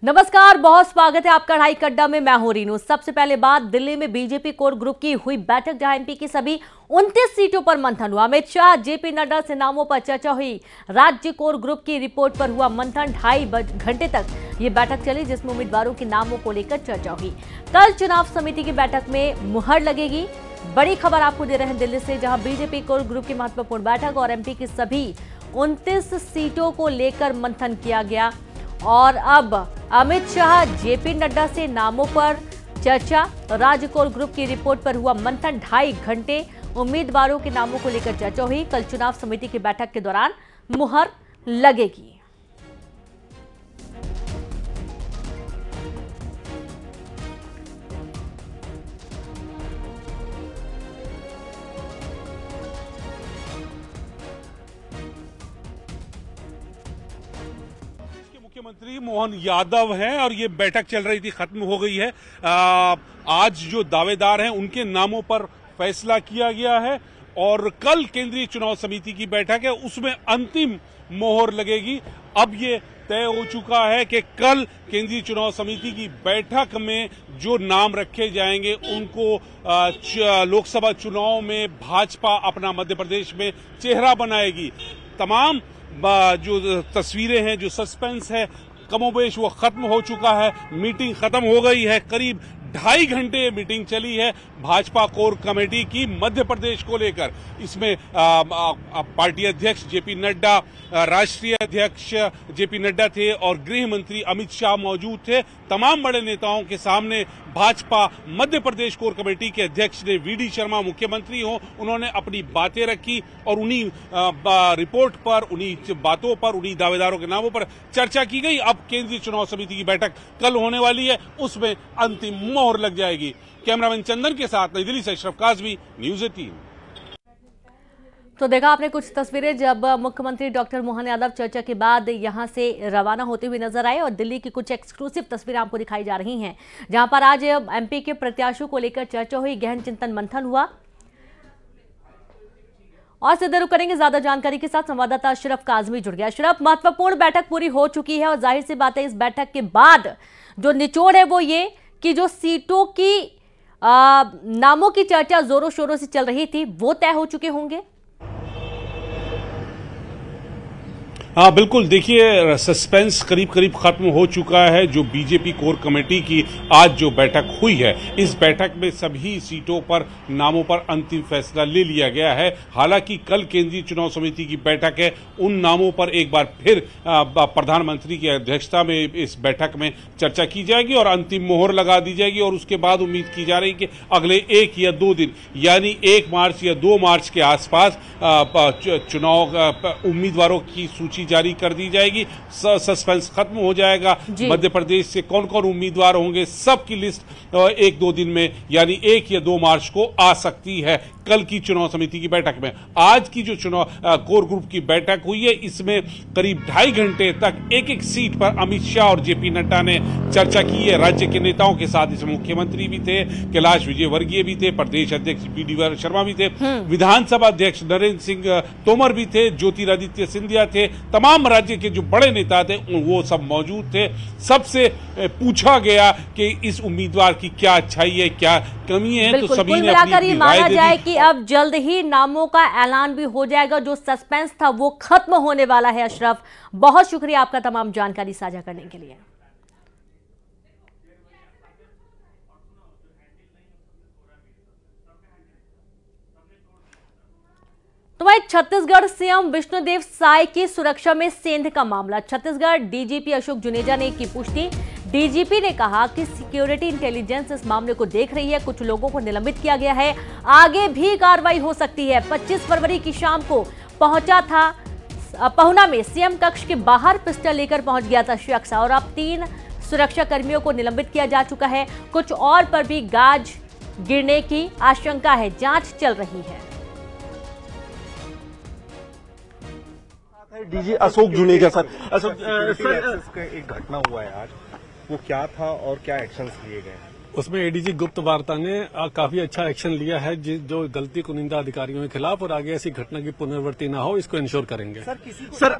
नमस्कार, बहुत स्वागत है आपका ढाई कड्डा में। मैं हूं रीनू। सबसे पहले बात दिल्ली में बीजेपी कोर ग्रुप की हुई बैठक, जहां एमपी की सभी 29 सीटों पर मंथन हुआ। अमित शाह, जेपी नड्डा से नामों पर चर्चा हुई। राज्य कोर ग्रुप की रिपोर्ट पर हुआ मंथन। 2.5 घंटे तक ये बैठक चली, जिसमें उम्मीदवारों के नामों को लेकर चर्चा हुई। कल चुनाव समिति की बैठक में मुहर लगेगी। बड़ी खबर आपको दे रहे हैं दिल्ली से, जहां बीजेपी कोर ग्रुप की महत्वपूर्ण बैठक और एमपी की सभी 29 सीटों को लेकर मंथन किया गया। और अब अमित शाह, जेपी नड्डा से नामों पर चर्चा। राज्य कोर ग्रुप की रिपोर्ट पर हुआ मंथन। 2.5 घंटे उम्मीदवारों के नामों को लेकर चर्चा हुई। कल चुनाव समिति की बैठक के दौरान मुहर लगेगी। मुख्यमंत्री मोहन यादव हैं और ये बैठक चल रही थी, खत्म हो गई है। आज जो दावेदार हैं उनके नामों पर फैसला किया गया है और कल केंद्रीय चुनाव समिति की बैठक है, उसमें अंतिम मोहर लगेगी। अब ये तय हो चुका है कि कल केंद्रीय चुनाव समिति की बैठक में जो नाम रखे जाएंगे उनको लोकसभा चुनाव में भाजपा अपना मध्य प्रदेश में चेहरा बनाएगी। तमाम जो तस्वीरें हैं, जो सस्पेंस है, कमोबेश वो खत्म हो चुका है। मीटिंग खत्म हो गई है। करीब 2.5 घंटे मीटिंग चली है भाजपा कोर कमेटी की मध्य प्रदेश को लेकर। इसमें पार्टी अध्यक्ष जेपी नड्डा, राष्ट्रीय अध्यक्ष जेपी नड्डा थे और गृह मंत्री अमित शाह मौजूद थे। तमाम बड़े नेताओं के सामने भाजपा मध्य प्रदेश कोर कमेटी के अध्यक्ष ने, वीडी शर्मा मुख्यमंत्री हो, उन्होंने अपनी बातें रखी और उन्हीं रिपोर्ट पर, उन्हीं बातों पर, उन्हीं दावेदारों के नामों पर चर्चा की गई। अब केंद्रीय चुनाव समिति की बैठक कल होने वाली है, उसमें अंतिम मोहर लग जाएगी। कैमरामैन चंदन के साथ नई दिल्ली से अशरफ काजमी, न्यूज़ 18। तो देखा आपने कुछ तस्वीरें, जब मुख्यमंत्री डॉक्टर मोहन यादव चर्चा के बाद यहां से रवाना होते हुए नजर आए। और दिल्ली की कुछ एक्सक्लूसिव तस्वीरें आपको दिखाई जा रही हैं, जहां पर आज एमपी के प्रत्याशियों को लेकर चर्चा हुई, गहन चिंतन मंथन हुआ। और सीधे रुक करेंगे ज्यादा जानकारी के साथ, संवाददाता अशरफ काजमी जुड़ गया। अशरफ, महत्वपूर्ण बैठक पूरी हो चुकी है और जाहिर सी बात है इस बैठक के बाद जो निचोड़ है वो ये कि जो सीटों की नामों की चर्चा जोरों शोरों से चल रही थी वो तय हो चुके होंगे। हाँ बिल्कुल, देखिए सस्पेंस करीब करीब खत्म हो चुका है। जो बीजेपी कोर कमेटी की आज जो बैठक हुई है, इस बैठक में सभी सीटों पर नामों पर अंतिम फैसला ले लिया गया है। हालांकि कल केंद्रीय चुनाव समिति की बैठक है, उन नामों पर एक बार फिर प्रधानमंत्री की अध्यक्षता में इस बैठक में चर्चा की जाएगी और अंतिम मोहर लगा दी जाएगी। और उसके बाद उम्मीद की जा रही है कि अगले 1 या 2 दिन, यानी 1 मार्च या 2 मार्च के आसपास चुनाव उम्मीदवारों की सूची जारी कर दी जाएगी। सस्पेंस खत्म हो जाएगा। मध्य प्रदेश से कौन कौन उम्मीदवार होंगे, सबकी लिस्ट 1-2 दिन में, यानी 1 या 2 मार्च को आ सकती है कल की चुनाव समिति की बैठक में। आज की जो चुनाव कोर ग्रुप की बैठक हुई है, इसमें करीब 2.5 घंटे तक एक सीट पर अमित शाह और जेपी नड्डा ने चर्चा की है राज्य के नेताओं के साथ। इसमें मुख्यमंत्री भी थे, कैलाश विजयवर्गीय भी थे, प्रदेश अध्यक्ष वीडी शर्मा भी थे, विधानसभा अध्यक्ष नरेंद्र सिंह तोमर भी थे, ज्योतिरादित्य सिंधिया थे, तमाम राज्य के जो बड़े नेता थे वो सब मौजूद थे। सबसे पूछा गया कि इस उम्मीदवार की क्या अच्छाई है, क्या कमी है, तो सभी ने अपनी माना जाए कि अब जल्द ही नामों का ऐलान भी हो जाएगा। जो सस्पेंस था वो खत्म होने वाला है। अशरफ, बहुत शुक्रिया आपका तमाम जानकारी साझा करने के लिए। तो वहीं छत्तीसगढ़ सीएम विष्णुदेव साय की सुरक्षा में सेंध का मामला। छत्तीसगढ़ डीजीपी अशोक जुनेजा ने की पुष्टि। डीजीपी ने कहा कि सिक्योरिटी इंटेलिजेंस इस मामले को देख रही है, कुछ लोगों को निलंबित किया गया है, आगे भी कार्रवाई हो सकती है। 25 फरवरी की शाम को पहुंचा था पहुना में सीएम कक्ष के बाहर पिस्टल लेकर पहुंच गया था शख्स, और अब 3 सुरक्षा कर्मियों को निलंबित किया जा चुका है। कुछ और पर भी गाज गिरने की आशंका है, जांच चल रही है। डीजी अशोक जुनेजा सर, एक घटना हुआ है आज, वो क्या था और क्या एक्शंस लिए गए हैं? उसमें एडीजी गुप्त वार्ता ने काफी अच्छा एक्शन लिया है, जो गलती कुनिंदा अधिकारियों के खिलाफ, और आगे ऐसी घटना की पुनरावृत्ति ना हो, इसको इंश्योर करेंगे। सर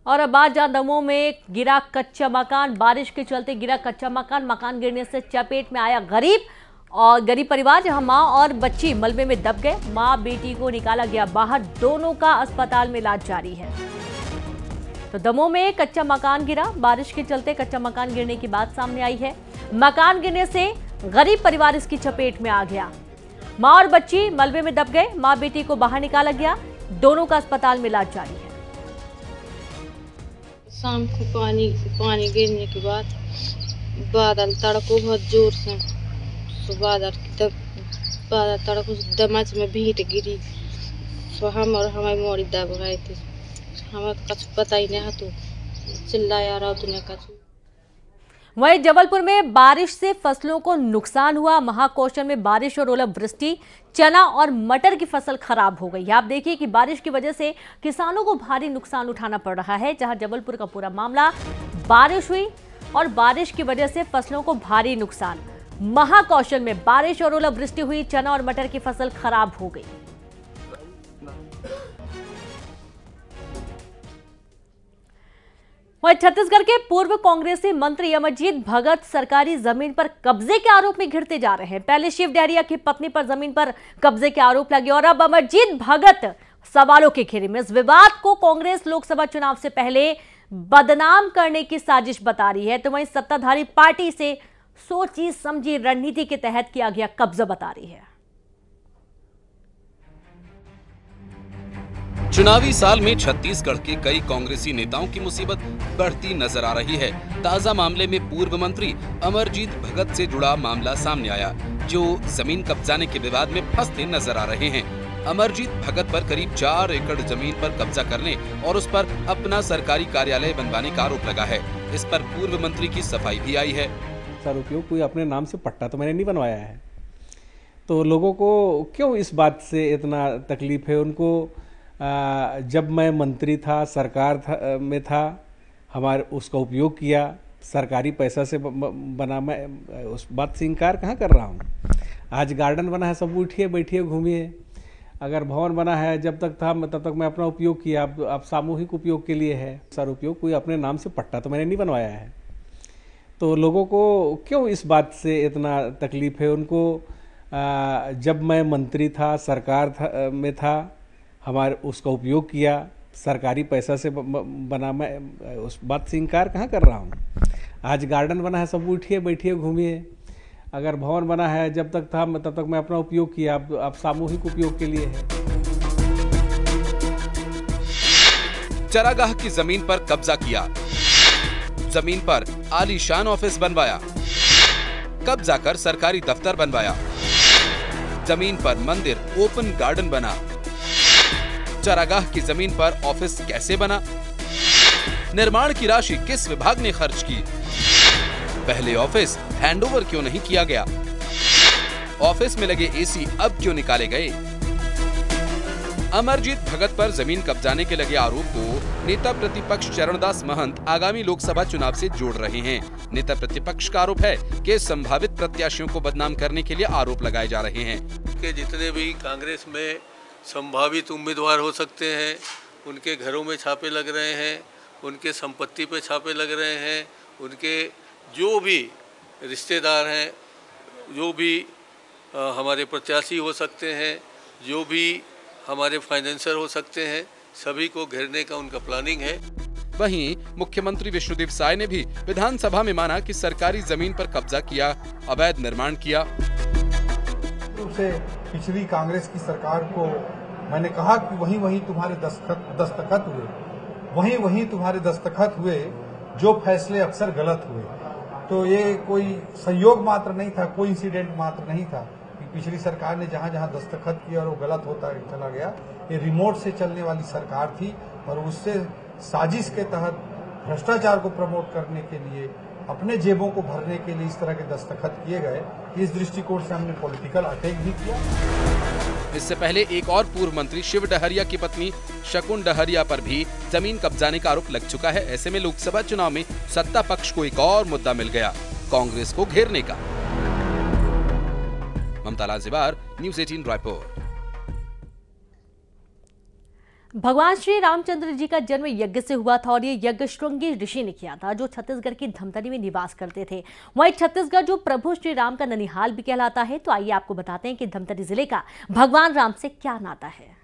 और अब बात जहां दमोह में गिरा कच्चा मकान, बारिश के चलते गिरा कच्चा मकान गिरने से चपेट में आया गरीब परिवार, जहां मां और बच्ची मलबे में दब गए। मां बेटी को निकाला गया बाहर, दोनों का अस्पताल में इलाज जारी है। तो दमोह में कच्चा मकान गिरा, बारिश के चलते कच्चा मकान गिरने की बात सामने आई है। मकान गिरने से गरीब परिवार इसकी चपेट में आ गया। मां और बच्ची मलबे में दब गए, मां बेटी को बाहर निकाला गया, दोनों का अस्पताल में इलाज जारी है। शाम को पानी गिरने के बाद बादल तड़को बहुत जोर से, तो बादल तड़को दमच में भीट गिरी, तो हम और हमारी मोरी दब गए थे। हमें कुछ पता ही नहीं, तो चिल्लाया रहा तूने कुछ। वहीं जबलपुर में बारिश से फसलों को नुकसान हुआ। महाकौशल में बारिश और ओलावृष्टि, चना और मटर की फसल खराब हो गई। आप देखिए कि बारिश की वजह से किसानों को भारी नुकसान उठाना पड़ रहा है। जहां जबलपुर का पूरा मामला, बारिश हुई और बारिश की वजह से फसलों को भारी नुकसान। महाकौशल में बारिश और ओलावृष्टि हुई, चना और मटर की फसल खराब हो गई। वहीं छत्तीसगढ़ के पूर्व कांग्रेसी मंत्री अमरजीत भगत सरकारी जमीन पर कब्जे के आरोप में घिरते जा रहे हैं। पहले शिव डहरिया की पत्नी पर जमीन पर कब्जे के आरोप लगे और अब अमरजीत भगत सवालों के घेरे में। इस विवाद को कांग्रेस लोकसभा चुनाव से पहले बदनाम करने की साजिश बता रही है, तो वहीं सत्ताधारी पार्टी से सोची समझी रणनीति के तहत किया गया कब्जा बता रही है। चुनावी साल में छत्तीसगढ़ के कई कांग्रेसी नेताओं की मुसीबत बढ़ती नजर आ रही है। ताजा मामले में पूर्व मंत्री अमरजीत भगत से जुड़ा मामला सामने आया, जो जमीन कब्जाने के विवाद में फंसते नजर आ रहे हैं। अमरजीत भगत पर करीब 4 एकड़ जमीन पर कब्जा करने और उस पर अपना सरकारी कार्यालय बनवाने का आरोप लगा है। इस पर पूर्व मंत्री की सफाई भी आई है। सर उपयोग कोई अपने नाम से पट्टा तो मैंने नहीं बनवाया है, तो लोगों को क्यों इस बात से इतना तकलीफ है। उनको जब मैं मंत्री था, सरकार में था, हमारे उसका उपयोग किया, सरकारी पैसा से बना, मैं उस बात से इनकार कहाँ कर रहा हूँ। आज गार्डन बना है, सब उठिए बैठिए घूमिए। अगर भवन बना है, जब तक था तब तक मैं अपना उपयोग किया, अब सामूहिक उपयोग के लिए है। सर उपयोग कोई अपने नाम से पट्टा तो मैंने नहीं बनवाया है, तो लोगों को क्यों इस बात से इतना तकलीफ है। उनको जब मैं मंत्री था, सरकार में था, हमारे उसका उपयोग किया, सरकारी पैसा से बना, मैं उस बात से इनकार कहाँ कर रहा हूँ। आज गार्डन बना है, सब उठिए बैठिए घूमिए। अगर भवन बना है, जब तक था तब तक मैं अपना उपयोग किया, अब सामूहिक उपयोग के लिए है। चरागाह की जमीन पर कब्जा किया, जमीन पर आलीशान ऑफिस बनवाया, कब्जा कर सरकारी दफ्तर बनवाया, जमीन पर मंदिर, ओपन गार्डन बना। चरागाह की जमीन पर ऑफिस कैसे बना? निर्माण की राशि किस विभाग ने खर्च की? पहले ऑफिस हैंडओवर क्यों नहीं किया गया? ऑफिस में लगे एसी अब क्यों निकाले गए? अमरजीत भगत पर जमीन कब्जाने के लगे आरोप को नेता प्रतिपक्ष चरणदास महंत आगामी लोकसभा चुनाव से जोड़ रहे हैं। नेता प्रतिपक्ष का आरोप है कि संभावित प्रत्याशियों को बदनाम करने के लिए आरोप लगाए जा रहे हैं। के जितने भी कांग्रेस में संभावित उम्मीदवार हो सकते हैं, उनके घरों में छापे लग रहे हैं, उनके संपत्ति पे छापे लग रहे हैं, उनके जो भी रिश्तेदार हैं, जो भी हमारे प्रत्याशी हो सकते हैं, जो भी हमारे फाइनेंसर हो सकते हैं, सभी को घेरने का उनका प्लानिंग है। वहीं मुख्यमंत्री विष्णुदेव साय ने भी विधानसभा में माना कि सरकारी जमीन पर कब्जा किया, अवैध निर्माण किया। से पिछली कांग्रेस की सरकार को मैंने कहा कि वहीं तुम्हारे दस्तखत हुए, वहीं तुम्हारे दस्तखत हुए, जो फैसले अक्सर गलत हुए। तो ये कोई संयोग मात्र नहीं था, कोई इंसिडेंट मात्र नहीं था कि पिछली सरकार ने जहां जहां दस्तखत किया और वो गलत होता चला गया। ये रिमोट से चलने वाली सरकार थी और उससे साजिश के तहत भ्रष्टाचार को प्रमोट करने के लिए, अपने जेबों को भरने के लिए इस तरह के दस्तखत किए गए। इस दृष्टिकोण से हमने पॉलिटिकल अटैक भी किया। इससे पहले एक और पूर्व मंत्री शिव डहरिया की पत्नी शकुन डहरिया पर भी जमीन कब्जाने का आरोप लग चुका है। ऐसे में लोकसभा चुनाव में सत्ता पक्ष को एक और मुद्दा मिल गया, कांग्रेस को घेरने का। ममता लाजिबार, न्यूज़ 18 रायपुर। भगवान श्री रामचंद्र जी का जन्म यज्ञ से हुआ था और ये यज्ञ श्रृंगी ऋषि ने किया था, जो छत्तीसगढ़ की धमतरी में निवास करते थे। वहीं छत्तीसगढ़ जो प्रभु श्री राम का ननिहाल भी कहलाता है। तो आइए आपको बताते हैं कि धमतरी जिले का भगवान राम से क्या नाता है।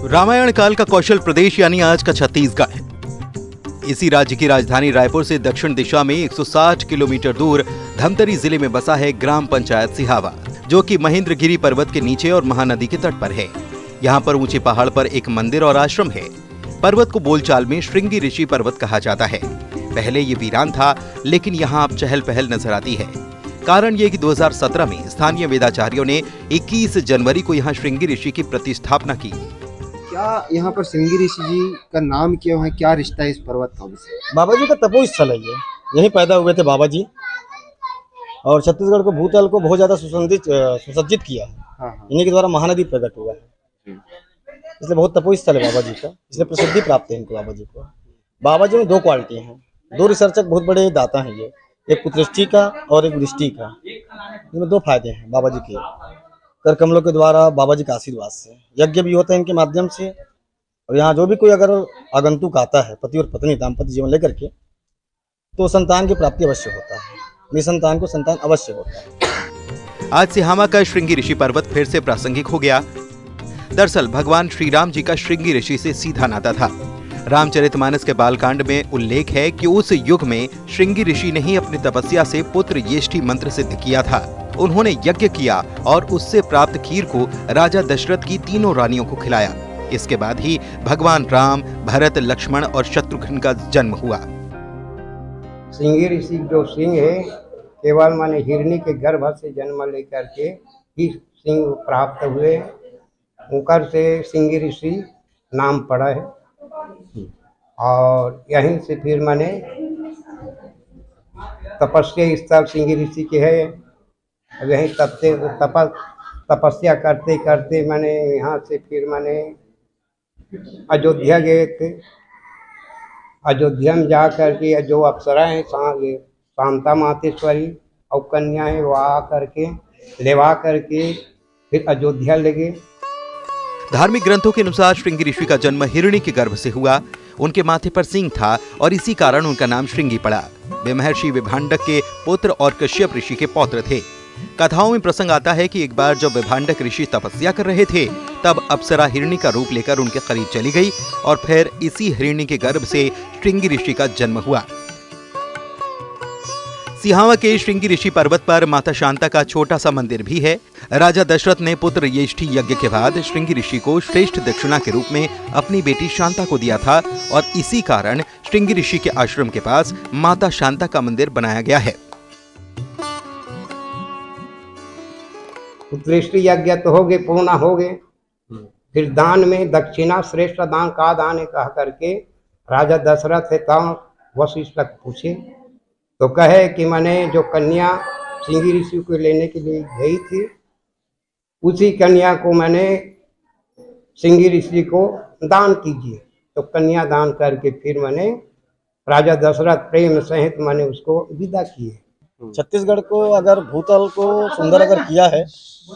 रामायण काल का कौशल प्रदेश यानी आज का छत्तीसगढ़, इसी राज्य की राजधानी रायपुर से दक्षिण दिशा में 160 किलोमीटर दूर धमतरी जिले में बसा है ग्राम पंचायत सिहावा, जो कि महेंद्रगिरी पर्वत के नीचे और महानदी के तट पर है। यहाँ पर ऊंचे पहाड़ पर एक मंदिर और आश्रम है। पर्वत को बोलचाल में श्रृंगी ऋषि पर्वत कहा जाता है। पहले ये वीरान था, लेकिन यहाँ अब चहल पहल नजर आती है। कारण ये कि 2017 में स्थानीय वेदाचार्यों ने 21 जनवरी को यहाँ श्रृंगी ऋषि की प्रतिष्ठापना की। क्या यहाँ पर श्रृंगी ऋषि जी का नाम क्यों है, क्या रिश्ता है इस पर्वत का उनसे? बाबा जी का तपो स्थल है ये, यहीं पैदा हुए थे बाबा जी, और छत्तीसगढ़ को भूतल को बहुत ज्यादा सुसज्जित किया है। इन्हीं के द्वारा महानदी प्रकट हुआ है, इसलिए बहुत तपो स्थल है बाबा जी का, इसलिए प्रसिद्धि प्राप्त है इनको बाबा जी को। बाबा जी में दो क्वालिटी हैं, दो रिसर्चक बहुत बड़े दाता हैं ये, एक पुत्रष्टि का और एक वृष्टि का। इसमें दो फायदे हैं बाबा जी के कर कमलों के द्वारा, बाबा जी का आशीर्वाद से। यज्ञ भी होता है इनके माध्यम से, और यहाँ जो भी कोई अगर आगंतुक आता है पति और पत्नी दाम्पत्य जीवन लेकर के, तो संतान की प्राप्ति अवश्य होता है, निसंतान को संतान अवश्य होता है। आज सिहावा का श्रृंगी ऋषि पर्वत फिर से प्रासंगिक हो गया। दरअसल भगवान श्री राम जी का श्रृंगी ऋषि से सीधा नाता था। रामचरितमानस के बालकांड में उल्लेख है कि उस युग में श्रृंगी ऋषि ने ही अपनी तपस्या से पुत्र येष्टि मंत्र सिद्ध किया था। उन्होंने यज्ञ किया और उससे प्राप्त खीर को राजा दशरथ की तीनों रानियों को खिलाया। इसके बाद ही भगवान राम, भरत, लक्ष्मण और शत्रुघ्न का जन्म हुआ। श्रृंगी ऋषि जो सिंह है, केवल माने हिरणी के गर्भ से जन्म लेकर के ही सिंह प्राप्त हुए, उनकर से श्रृंगी ऋषि नाम पड़ा है। और यहीं से फिर माने तपस्या स्थल श्रृंगी ऋषि के है। यहीं तपस्या करते करते मैंने यहाँ से फिर मैंने अयोध्या गए थे। अयोध्या में जा करके जो अप्सरा हैं शांता मातेश्वरी और कन्या है, वहाँ करके लेवा करके फिर अयोध्या ले गए। धार्मिक ग्रंथों के अनुसार श्रृंगी ऋषि का जन्म हिरणी के गर्भ से हुआ। उनके माथे पर सिंह था और इसी कारण उनका नाम श्रृंगी पड़ा। वे महर्षि विभांडक के पुत्र और कश्यप ऋषि के पौत्र थे। कथाओं में प्रसंग आता है कि एक बार जब विभांडक ऋषि तपस्या कर रहे थे, तब अप्सरा हिरणी का रूप लेकर उनके करीब चली गई और फिर इसी हिरणी के गर्भ से श्रृंगी ऋषि का जन्म हुआ। सिहावा के श्रृंगी ऋषि पर्वत पर माता शांता का छोटा सा मंदिर भी है। राजा दशरथ ने पुत्र येष्टि यज्ञ के बाद श्रृंगी ऋषि को श्रेष्ठ दक्षिणा के रूप में अपनी बेटी शांता को दिया था और इसी कारण श्रृंगी ऋषि के आश्रम के पास माता शांता का मंदिर बनाया गया है। पुत्रष्टि यज्ञ तो हो गए, पूर्ण हो गए। फिर दान में दक्षिणा श्रेष्ठ दान का दान है कह करके राजा दशरथ है तब वशिष्ठ पूछे, तो कहे कि मैंने जो कन्या श्रृंगी ऋषि को लेने के लिए गई थी, उसी कन्या को मैंने श्रृंगी ऋषि को दान कीजिए। तो कन्या दान करके फिर मैंने राजा दशरथ प्रेम सहित मैंने उसको विदा किए। छत्तीसगढ़ को अगर भूतल को सुंदर अगर किया है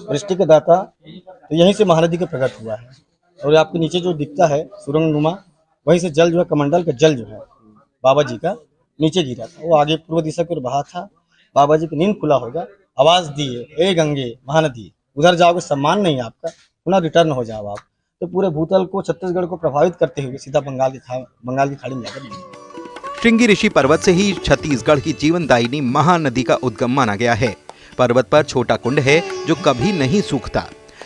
वृष्टि के दाता, तो यहीं से महानदी का प्रकट हुआ है। और आपके नीचे जो दिखता है सुरंग नुमा, वहीं से जल जो है, कमंडल का जल जो है बाबा जी का नीचे गिरा था, वो आगे पूर्व दिशा की ओर बहा था। बाबा जी की नींद खुला होगा, आवाज दिए, ए गंगे महानदी, उधर जाओगे सम्मान नहीं आपका, पुनः रिटर्न हो जाओ आप। तो पूरे भूतल को, छत्तीसगढ़ को प्रभावित करते हुए सीधा बंगाल की खाड़ी में जाकर श्रृंगी ऋषि पर्वत से ही छत्तीसगढ़ की जीवनदायिनी महानदी का उद्गम माना गया है। पर्वत पर छोटा कुंड है जो कभी नहीं सूखता।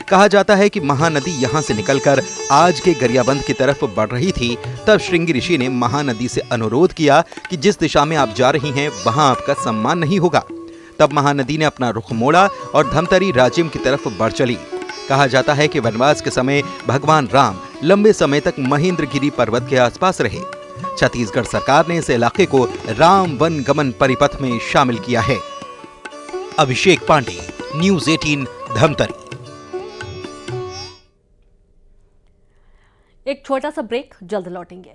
कहा जाता है कि महानदी यहाँ से निकलकर आज के गरियाबंद की तरफ बढ़ रही थी, तब श्रृंगी ऋषि ने महानदी से अनुरोध किया कि जिस दिशा में आप जा रही हैं वहां आपका सम्मान नहीं होगा। तब महानदी ने अपना रुख मोड़ा और धमतरी राजिम की तरफ बढ़ चली। कहा जाता है कि वनवास के समय भगवान राम लंबे समय तक महेंद्रगिरी पर्वत के आसपास रहे। छत्तीसगढ़ सरकार ने इस इलाके को राम वन गमन परिपथ में शामिल किया है। अभिषेक पांडे, न्यूज़ 18, धमतरी। एक छोटा सा ब्रेक, जल्द लौटेंगे।